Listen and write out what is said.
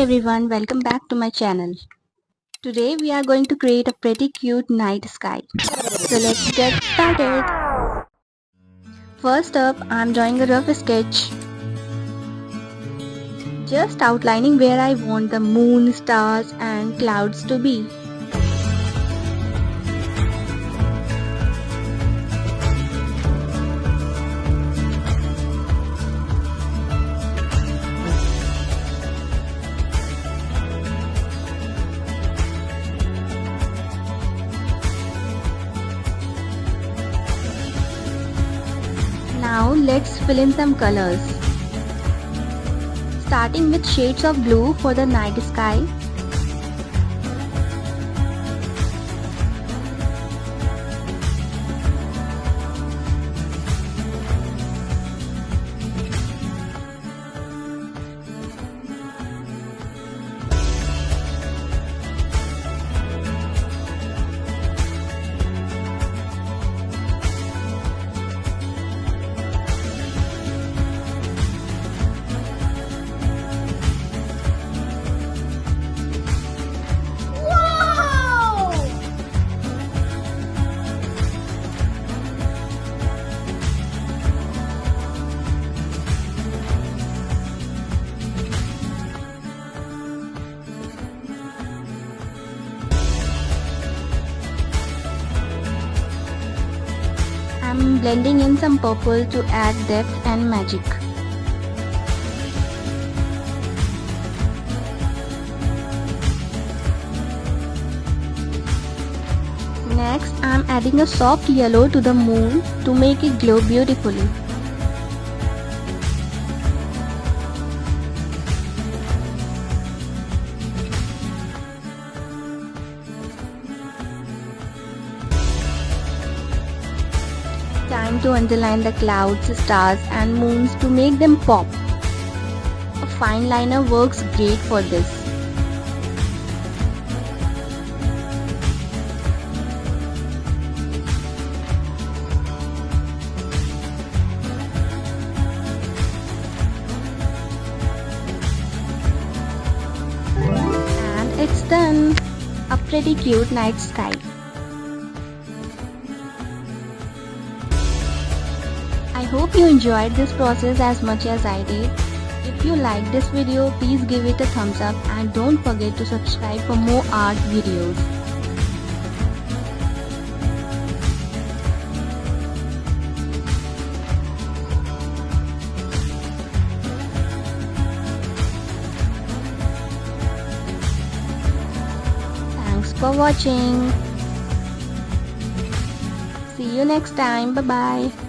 everyone, welcome back to my channel. Today we are going to create a pretty cute night sky. So let's get started. First up, I'm drawing a rough sketch. Just outlining where I want the moon, stars and clouds to be. Now let's fill in some colors. Starting with shades of blue for the night sky. I'm blending in some purple to add depth and magic. Next, I'm adding a soft yellow to the moon to make it glow beautifully. Time to underline the clouds, stars and moons to make them pop. A fine liner works great for this. And it's done! A pretty cute night sky. I hope you enjoyed this process as much as I did. If you liked this video, please give it a thumbs up and don't forget to subscribe for more art videos. Thanks for watching. See you next time. Bye bye.